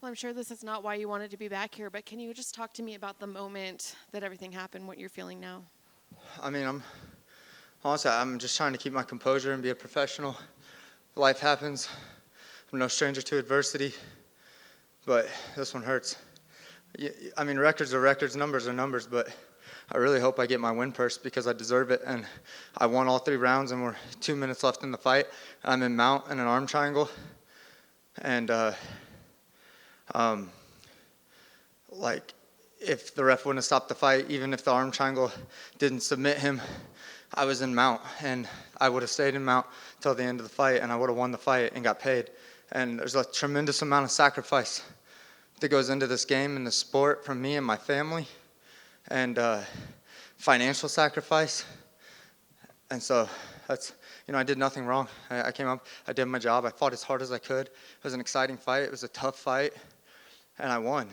Michael, I'm sure this is not why you wanted to be back here, but can you just talk to me about the moment that everything happened, what you're feeling now? I mean, honestly, I'm just trying to keep my composure and be a professional. Life happens. I'm no stranger to adversity, but this one hurts. I mean, records are records, numbers are numbers, but I really hope I get my win purse because I deserve it. And I won all 3 rounds, and we're 2 minutes left in the fight. I'm in mount in an arm triangle, and like, if the ref wouldn't have stopped the fight, even if the arm triangle didn't submit him, I was in mount, and I would have stayed in mount till the end of the fight, and I would have won the fight and got paid. And there's a tremendous amount of sacrifice that goes into this game and the sport from me and my family, and financial sacrifice. And so that's, I did nothing wrong. I came up, I did my job, I fought as hard as I could. It was an exciting fight, it was a tough fight, and I won.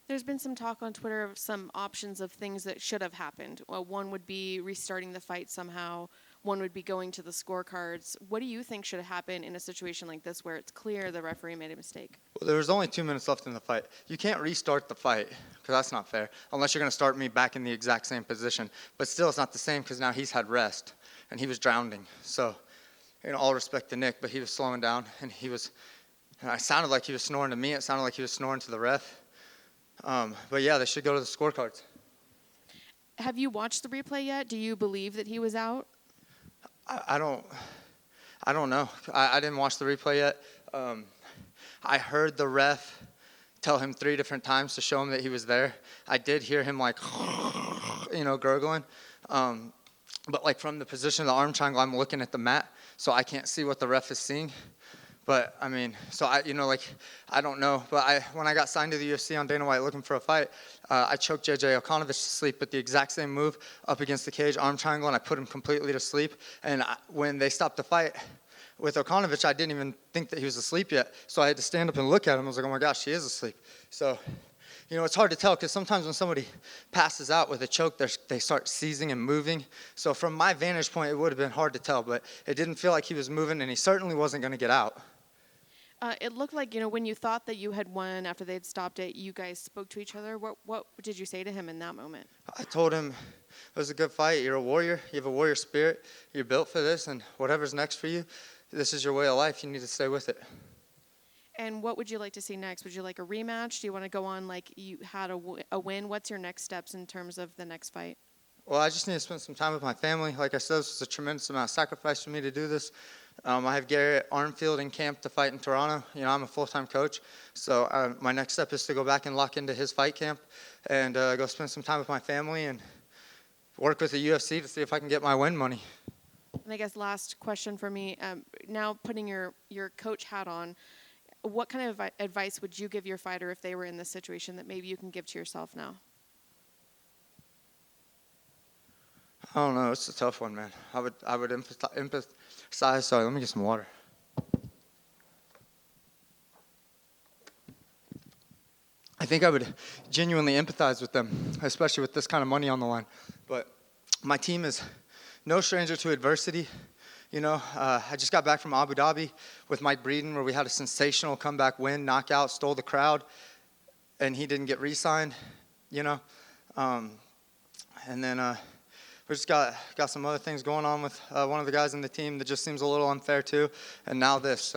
There's been some talk on Twitter of some options of things that should have happened. Well, one would be restarting the fight somehow. One would be going to the scorecards. What do you think should happen in a situation like this where it's clear the referee made a mistake? Well, there was only 2 minutes left in the fight. You can't restart the fight because that's not fair unless you're going to start me back in the exact same position. But still, it's not the same because now he's had rest and he was drowning. So, all respect to Nick, but he was slowing down and it sounded like he was snoring to me. It sounded like he was snoring to the ref. But yeah, they should go to the scorecards. Have you watched the replay yet? Do you believe that he was out? I don't know. I didn't watch the replay yet. I heard the ref tell him 3 different times to show him that he was there. I did hear him gurgling. But like from the position of the arm triangle, I'm looking at the mat, so I can't see what the ref is seeing. But, I mean, so I don't know. But when I got signed to the UFC on Dana White looking for a fight, I choked J.J. Okanovich to sleep with the exact same move up against the cage, arm triangle, and I put him completely to sleep. And when they stopped the fight with Okanovich, I didn't even think that he was asleep yet. So I had to stand up and look at him. I was like, oh, my gosh, he is asleep. So, it's hard to tell because sometimes when somebody passes out with a choke, they start seizing and moving. So from my vantage point, it would have been hard to tell. But it didn't feel like he was moving, and he certainly wasn't going to get out. It looked like, when you thought that you had won after they'd stopped it, you guys spoke to each other. What did you say to him in that moment? I told him it was a good fight. You're a warrior. You have a warrior spirit. You're built for this, and whatever's next for you, this is your way of life. You need to stay with it. And what would you like to see next? Would you like a rematch? Do you want to go on like you had a win? What's your next steps in terms of the next fight? Well, I just need to spend some time with my family. Like I said, this was a tremendous amount of sacrifice for me to do this. I have Garrett Armfield in camp to fight in Toronto. I'm a full-time coach. So my next step is to go back and lock into his fight camp and go spend some time with my family and work with the UFC to see if I can get my win money. And I guess last question for me, now putting your coach hat on, what kind of advice would you give your fighter if they were in this situation that maybe you can give to yourself now? I don't know. It's a tough one, man. I would empathize. Sorry, let me get some water. I think I would genuinely empathize with them, especially with this kind of money on the line. But my team is no stranger to adversity. I just got back from Abu Dhabi with Mike Breeden, where we had a sensational comeback win, knockout, stole the crowd, and he didn't get re-signed. And then we just got some other things going on with one of the guys in the team that just seems a little unfair too. And now this.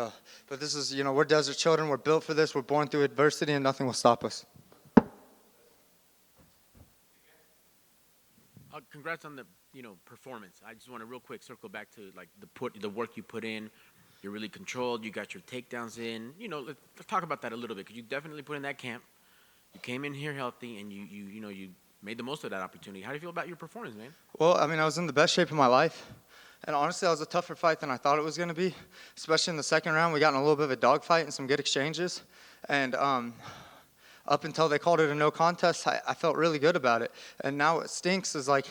But this is, we're desert children. We're built for this. We're born through adversity, and nothing will stop us. Congrats on the performance. I just want to real quick circle back to like the work you put in. You're really controlled. You got your takedowns in. Let's talk about that a little bit because you definitely put in that camp. You came in here healthy, and you made the most of that opportunity. How do you feel about your performance, man? Well, I mean, I was in the best shape of my life. And honestly, that was a tougher fight than I thought it was going to be, especially in the second round. We got in a little bit of a dogfight and some good exchanges. And up until they called it a no contest, I felt really good about it. And now what stinks is like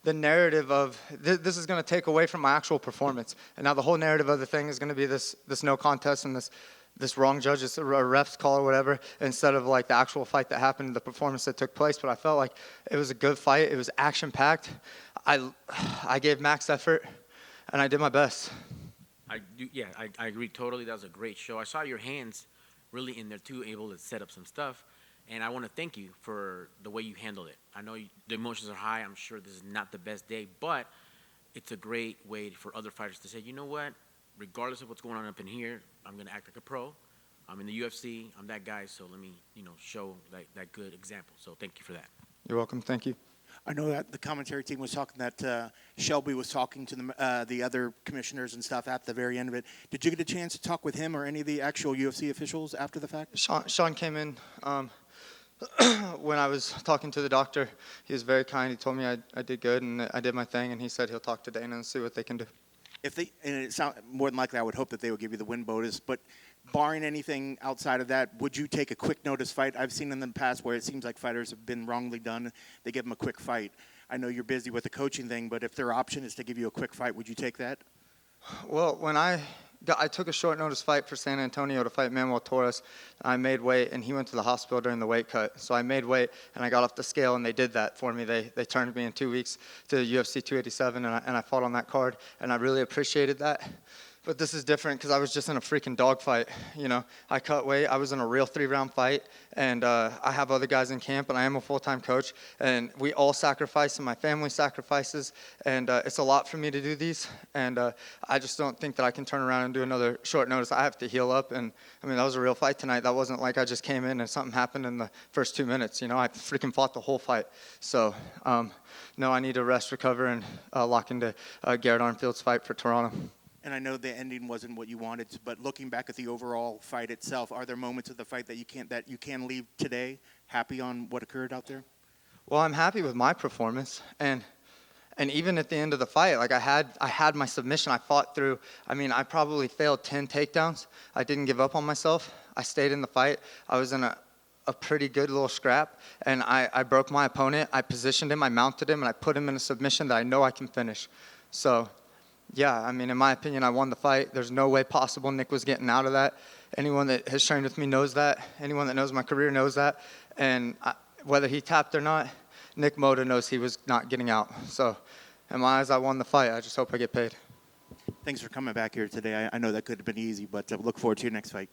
the narrative of this is going to take away from my actual performance. And now the whole narrative of the thing is going to be this no contest and this wrong judges, a ref's call or whatever, instead of like the actual fight that happened, the performance that took place. But I felt like it was a good fight. It was action-packed. I gave max effort, and I did my best. I agree totally. That was a great show. I saw your hands really in there too, able to set up some stuff. And I want to thank you for the way you handled it. I know the emotions are high. I'm sure this is not the best day, but it's a great way for other fighters to say, you know what, regardless of what's going on up in here, I'm going to act like a pro. I'm in the UFC. I'm that guy, so let me, show that good example. So thank you for that. You're welcome. Thank you. I know that the commentary team was talking that Shelby was talking to the other commissioners and stuff at the very end of it. Did you get a chance to talk with him or any of the actual UFC officials after the fact? Sean came in when I was talking to the doctor. He was very kind. He told me I did good and I did my thing, and he said he'll talk to Dana and see what they can do. And it sound more than likely, I would hope that they would give you the win bonus. But barring anything outside of that, would you take a quick notice fight? I've seen in the past where it seems like fighters have been wrongly done. They give them a quick fight. I know you're busy with the coaching thing, but if their option is to give you a quick fight, would you take that? Well, when I took a short notice fight for San Antonio to fight Manuel Torres. I made weight, and he went to the hospital during the weight cut. So I made weight, and I got off the scale, and they did that for me. They turned me in 2 weeks to UFC 287, and I fought on that card, and I really appreciated that. But this is different because I was just in a freaking dogfight. I cut weight. I was in a real 3-round fight, and I have other guys in camp, and I am a full-time coach, and we all sacrifice, and my family sacrifices, and it's a lot for me to do these, and I just don't think that I can turn around and do another short notice. I have to heal up, and that was a real fight tonight. That wasn't like I just came in and something happened in the first 2 minutes. I freaking fought the whole fight. So, no, I need to rest, recover, and lock into Garrett Armfield's fight for Toronto. And I know the ending wasn't what you wanted, but looking back at the overall fight itself, are there moments of the fight that you can leave today happy on what occurred out there? Well, I'm happy with my performance, and even at the end of the fight, I had my submission. I fought through. I probably failed 10 takedowns. I didn't give up on myself. I stayed in the fight. I was in a pretty good little scrap, and I broke my opponent. I positioned him, I mounted him, and I put him in a submission that I know I can finish. So, yeah, in my opinion, I won the fight. There's no way possible Nick was getting out of that. Anyone that has trained with me knows that. Anyone that knows my career knows that. And whether he tapped or not, Nick Moda knows he was not getting out. So, in my eyes, I won the fight. I just hope I get paid. Thanks for coming back here today. I know that could have been easy, but look forward to your next fight.